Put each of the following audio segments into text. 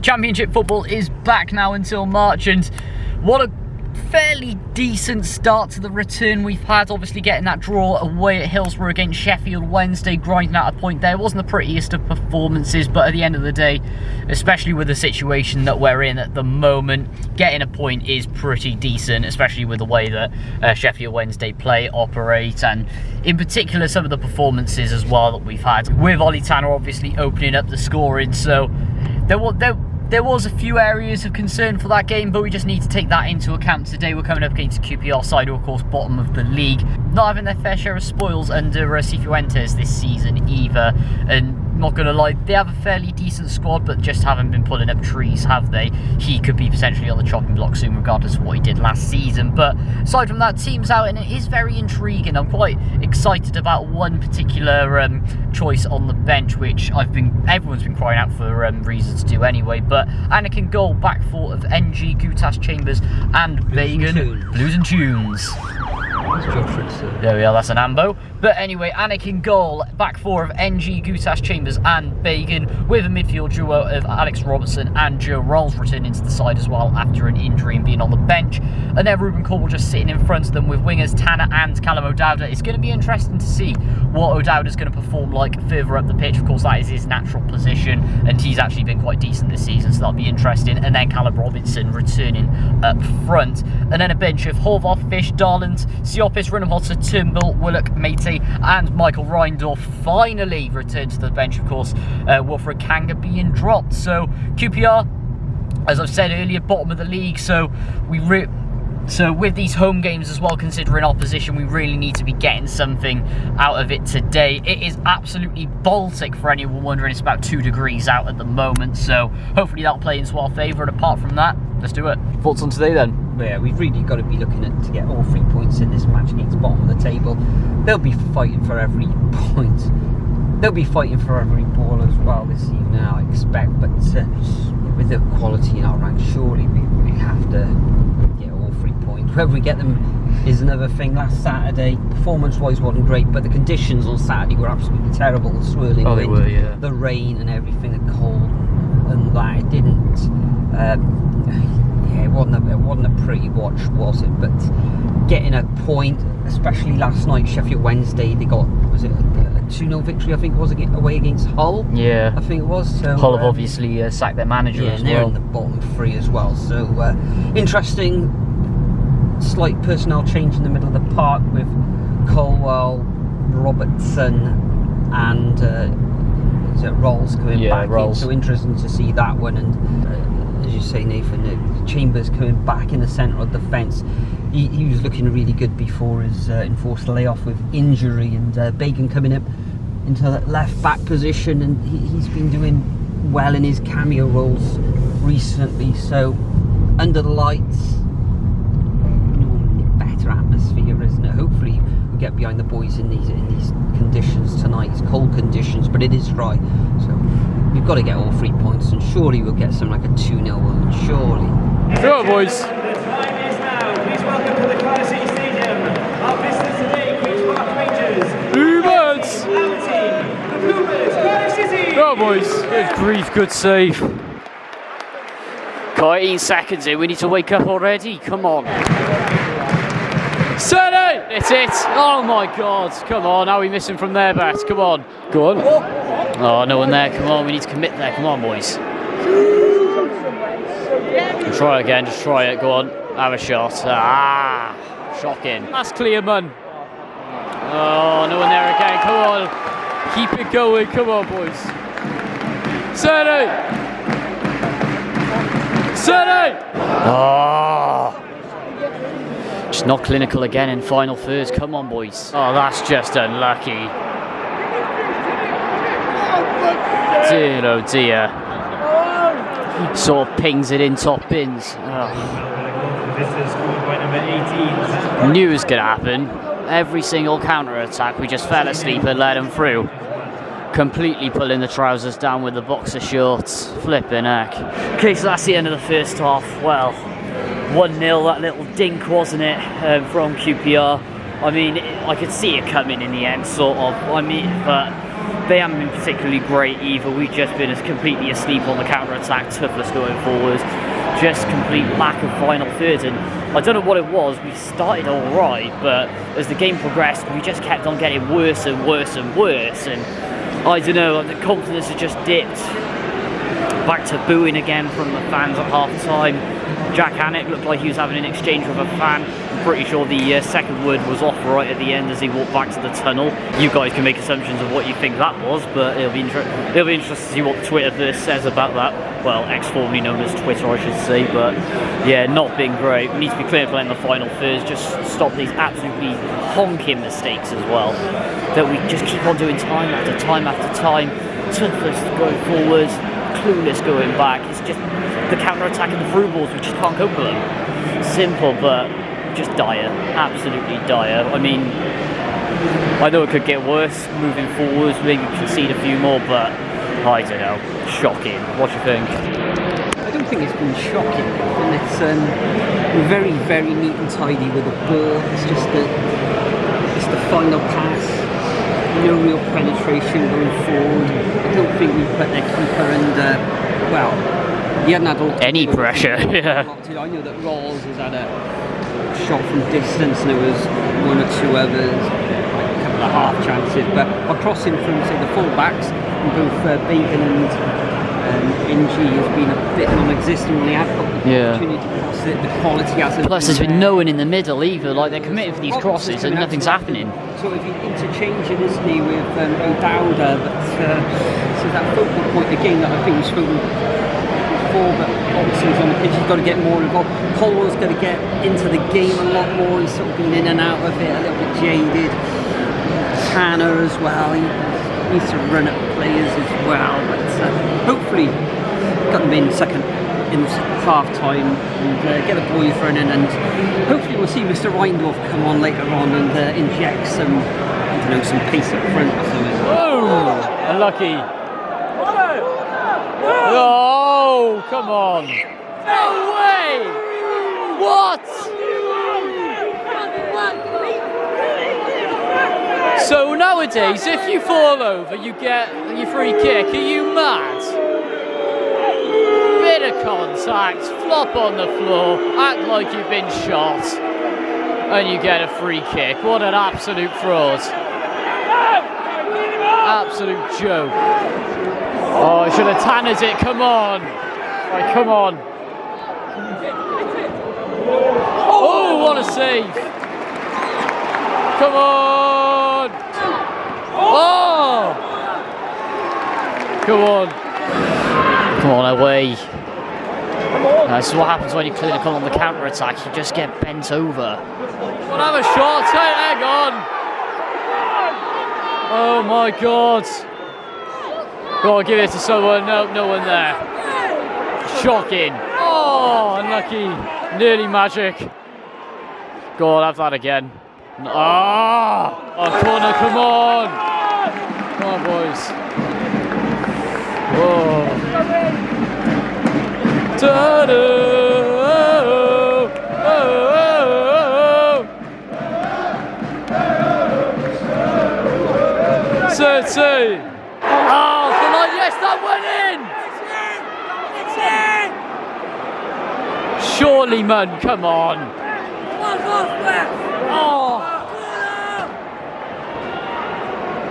Championship football is back now until March, and what a fairly decent start to the return we've had. Obviously getting that draw away at Hillsborough against Sheffield Wednesday, grinding out a point there. It wasn't the prettiest of performances, but at the end of the day, especially with the situation that we're in at the moment, getting a point is pretty decent, especially with the way that Sheffield Wednesday play, operate, and in particular some of the performances as well that we've had, with Ollie Tanner obviously opening up the scoring. So there was a few areas of concern for that game, but we just need to take that into account today. We're coming up against a QPR side who, of course, bottom of the league, not having their fair share of spoils under Cifuentes this season either. And not going to lie, they have a fairly decent squad, but just haven't been pulling up trees, have they? He could be potentially on the chopping block soon, regardless of what he did last season. But aside from that, team's out, and it is very intriguing. I'm quite excited about one particular choice on the bench, which everyone's been crying out for reasons to do anyway. But Anakin goal, back four of NG, Gutas, Chambers, and Bagan. Blues and Tunes. There we are, that's an ambo. But anyway, Anakin goal, back four of NG, Gutas, Chambers and Bagan, with a midfield duo of Alex Robertson and Joe Rolls returning to the side as well after an injury and being on the bench. And then Ruben Corbell just sitting in front of them with wingers Tanner and Callum O'Dowda. It's going to be interesting to see what O'Dowda's going to perform like further up the pitch. Of course, that is his natural position, and he's actually been quite decent this season, so that'll be interesting. And then Callum Robinson returning up front. And then a bench of Horvath, Fish, Darland, Siopis, Runnemhotter, Turnbull, Willock, Mate, and Michael Reindorf finally returned to the bench. Of course, Wilfred Kanga being dropped. So QPR, as I've said earlier, bottom of the league. So with these home games as well, considering opposition, we really need to be getting something out of it today. It is absolutely Baltic for anyone wondering. It's about 2 degrees out at the moment, so hopefully that'll play into our favour. And apart from that, let's do it. Thoughts on today then? Yeah, we've really got to be looking to get all 3 points in this match against bottom of the table. They'll be fighting for every point. They'll be fighting for every ball as well this evening, I expect. But with the quality in our ranks, surely we have to get all 3 points. Whether we get them is another thing. Last Saturday, performance-wise, wasn't great, but the conditions on Saturday were absolutely terrible. The swirling wind, they were, yeah. The rain and everything, the cold and that. It didn't. It wasn't a pretty watch, was it? But getting a point, especially last night, Sheffield Wednesday, they got, was it a 2-0 victory, I think it was, away against Hull? Yeah. I think it was. So, Hull have obviously sacked their manager as well. Yeah, they're in the bottom 3 as well. So, interesting, slight personnel change in the middle of the park with Colwell, Robertson, and is it Rolls coming back in. So interesting to see that one. And as you say, Nathan, Chambers coming back in the centre of defence. He was looking really good before his enforced layoff with injury, and Bacon coming up into that left back position, and he's been doing well in his cameo roles recently. So under the lights, better atmosphere, isn't it? Hopefully we'll get behind the boys in these conditions tonight. It's cold conditions, but it is dry, so we've got to get all 3 points, and surely we'll get something like a 2-0 win, surely. Go on, boys. Please welcome to the Cardiff Stadium our visitors today, Queen's Park Rangers. Bluebirds! Our team, the Bluebirds, Cardiff City. Go on, boys. Good grief, good save. Got 18 seconds in, we need to wake up already. Come on. Set it! It's it. Oh my God. Come on, how are we missing from there, Bat? Come on. Go on. Oh, no one there. Come on, we need to commit there. Come on, boys. Try again, just try it. Go on. Have a shot. Shocking. That's clear, man. Oh, no one there again. Come on. Keep it going. Come on, boys. Set it! Set it! Oh. Just not clinical again in final third. Come on, boys. Oh, that's just unlucky. Dear, oh dear. Sort of pings it in top bins. Knew it was going to happen. Every single counter-attack, we just fell asleep and let them through. completely pulling the trousers down with the boxer shorts. Flipping heck. Okay, so that's the end of the first half. Well, 1-0, that little dink, wasn't it, from QPR. I mean, I could see it coming in the end, sort of. I mean, but they haven't been particularly great either. We've just been as completely asleep on the counter-attack, toothless going forward. Just complete lack of final third, and I don't know what it was. We started all right, but as the game progressed, we just kept on getting worse and worse and worse, and I don't know, the confidence had just dipped. Back to booing again from the fans at half-time. Jack Hannock looked like he was having an exchange with a fan. I'm pretty sure the second word was off right at the end as he walked back to the tunnel. You guys can make assumptions of what you think that was, but it'll be interesting to see what the Twitterverse says about that. Well, ex-formerly known as Twitter, I should say, but yeah, not been great. We need to be clear playing the final thirds, just stop these absolutely honking mistakes as well. That we just keep on doing time after time after time. Toothless going forwards, clueless going back. It's just the counter-attack and the through balls, we just can't cope with them. Simple, but just dire. Absolutely dire. I mean, I know it could get worse moving forwards, maybe concede a few more, but I don't know. Shocking. What do you think? I don't think it's been shocking, and it's very, very neat and tidy with the ball. It's just the final pass, no real penetration going forward. I don't think we've put their keeper under, well, he hadn't had any pressure. Yeah. I know that Rolls has had a shot from distance, and there was one or two others, like a couple of half chances, but our crossing from, say, the full-backs, both Bacon and NG has been a bit non-existent when they have got the opportunity to cross it. The quality hasn't. Plus, there's been no one in the middle either. Like, they're committed for these crosses and nothing's happening. So if you interchanging, isn't he, with O'Dowda, but so that focal point again that I think was spoken before, but obviously he's on the pitch, he's got to get more involved. Colwell's got to get into the game a lot more. He's sort of been in and out of it, a little bit jaded. Tanner as well. He needs to run at players as well, but hopefully got them in second in half time and get the boys running, and hopefully we'll see Mr. Reindorf come on later on and inject some, I don't know, some pace up front or something. Oh, unlucky. Oh, come on. No way! What? So nowadays, if you fall over, you get your free kick. Are you mad? Bit of contact, flop on the floor, act like you've been shot, and you get a free kick. What an absolute fraud. Absolute joke. Oh, I should have tanned it, come on. Right, come on. Oh, what a save. Come on. Oh! Come on. Come on, away. This is what happens when you clinical on the counter-attack. You just get bent over. We'll have a shot. Hang on. Oh my God. Go on, give it to someone. No, no one there. Shocking. Oh, unlucky. Nearly magic. Go on, have that again. Ah! Oh, corner, come on. Come on, boys. Whoa. Ta-da! Oh, oh, oh, oh. Say. Oh, come on, yes, that went in! Surely, man, come on. Oh.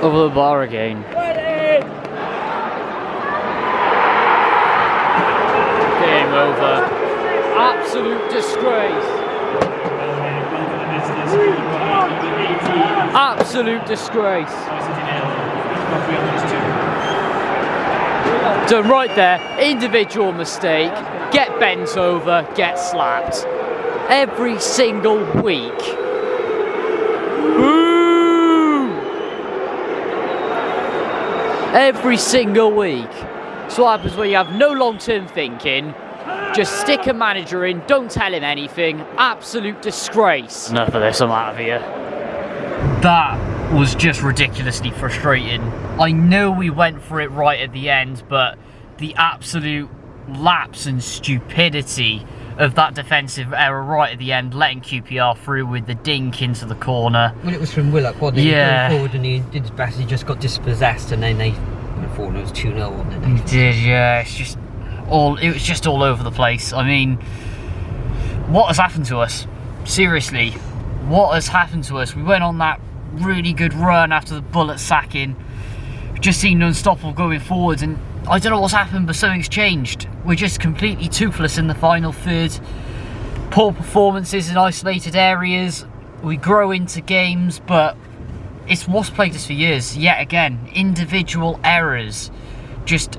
Over the bar again. Game over. Absolute disgrace. Absolute disgrace. Done right there. Individual mistake. Get bent over. Get slapped. Every single week. Boo! Every single week. So what happens when you have no long-term thinking. Just stick a manager in, don't tell him anything. Absolute disgrace. Enough of this, I'm out of here. That was just ridiculously frustrating. I know we went for it right at the end, but the absolute lapse and stupidity of that defensive error right at the end, letting QPR through with the dink into the corner. Well, it was from Willock, wasn't it? Yeah. He went forward and he did his best. He just got dispossessed, and then they went forward and it was 2-0, wasn't it? He did, yeah. It was just all over the place. I mean, what has happened to us? Seriously, what has happened to us? We went on that really good run after the Bullet sacking. Just seemed unstoppable going forwards, and I don't know what's happened, but something's changed. We're just completely toothless in the final third. Poor performances in isolated areas. We grow into games, but it's what's plagued us for years. Yet again, individual errors.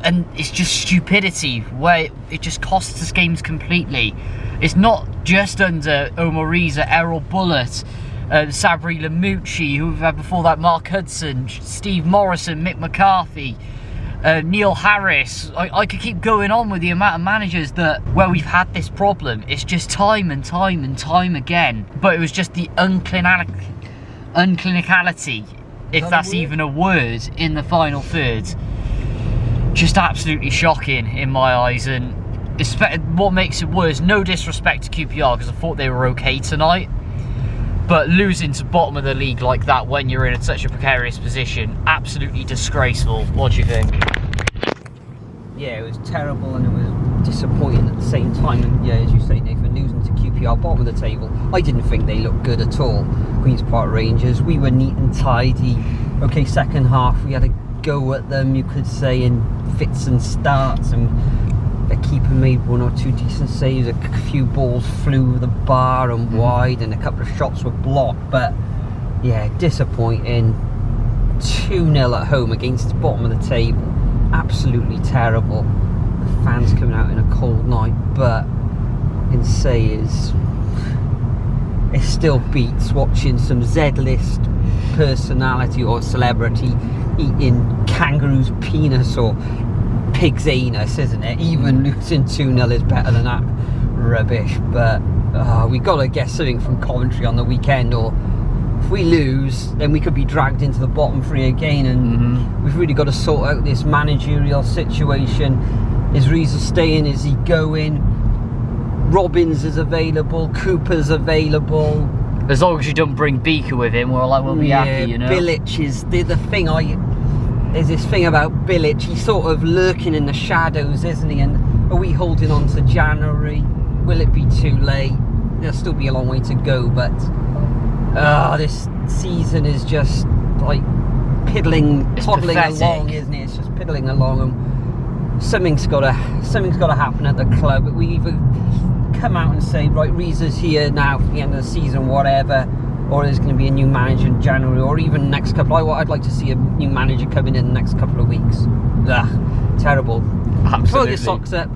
And it's just stupidity where it just costs us games completely. It's not just under Omariza, Errol Bullet, Sabri Lamucci, who we've had before that, Mark Hudson, Steve Morrison, Mick McCarthy, Neil Harris. I could keep going on with the amount of managers where we've had this problem. It's just time and time and time again. But it was just the unclinicality, if that's even a word, in the final third. Just absolutely shocking in my eyes. And what makes it worse, no disrespect to QPR, because I thought they were okay tonight, but losing to bottom of the league like that when you're in such a precarious position, absolutely disgraceful. What do you think? Yeah, it was terrible and it was disappointing at the same time. And yeah, as you say, Nathan, losing to QPR, bottom of the table, I didn't think they looked good at all. Queen's Park Rangers, we were neat and tidy. Okay, second half, we had a go at them, you could say, in fits and starts, and the keeper made one or two decent saves. A few balls flew the bar and wide, and a couple of shots were blocked. But yeah, disappointing. 2-0 at home against the bottom of the table. Absolutely terrible. The fans coming out in a cold night, but I can say it still beats watching some Z-list personality or celebrity eating kangaroo's penis or pig's anus, isn't it? Even losing 2-0 is better than that rubbish. But we got to get something from Coventry on the weekend, or if we lose, then we could be dragged into the bottom three again. And we've really got to sort out this managerial situation. Is Reza staying? Is he going? Robbins is available. Cooper's available. As long as you don't bring Beaker with him, we'll be happy, you know. Bilic is the thing. There's this thing about Bilic. He's sort of lurking in the shadows, isn't he? And are we holding on to January? Will it be too late? There'll still be a long way to go, but this season is just like toddling along, isn't it? It's just piddling along, and something's got to happen at the club. We either come out and say, right, Reza's here now for the end of the season, whatever, or there's going to be a new manager in January, or even next couple. I'd like to see a new manager coming in the next couple of weeks. Terrible. Absolutely. Throw your socks up.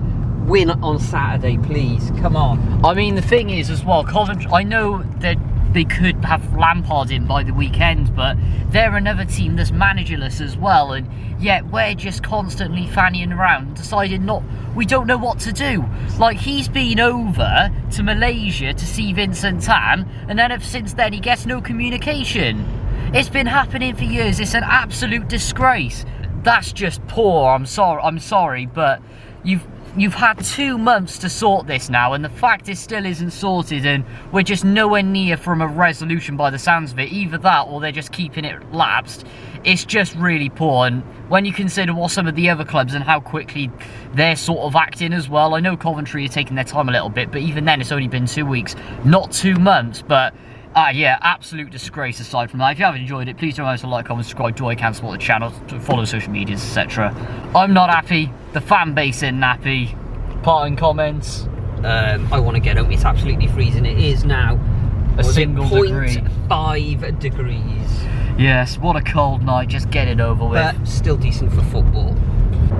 Win on Saturday, please. Come on. I mean, the thing is as well, Coventry, I know that they could have Lampard in by the weekend, but they're another team that's managerless as well, and yet we're just constantly fannying around, deciding we don't know what to do. Like, he's been over to Malaysia to see Vincent Tan, and then ever since then he gets no communication. It's been happening for years. It's an absolute disgrace. That's just poor. I'm sorry, but You've had 2 months to sort this now, and the fact it still isn't sorted, and we're just nowhere near from a resolution by the sounds of it. Either that, or they're just keeping it lapsed. It's just really poor, and when you consider what some of the other clubs and how quickly they're sort of acting as well. I know Coventry are taking their time a little bit, but even then it's only been 2 weeks, not 2 months. But yeah, absolute disgrace aside from that. If you have enjoyed it, please don't forget to like, comment, subscribe, do I can support the channel, follow social medias, etc. I'm not happy, the fan base isn't happy. Parting comments? I want to get home. It's absolutely freezing. It is now a single degree. 0.5 degrees. Yes, what a cold night, just get it over with. But still decent for football.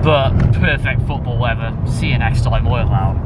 But perfect football weather. See you next time, oil out.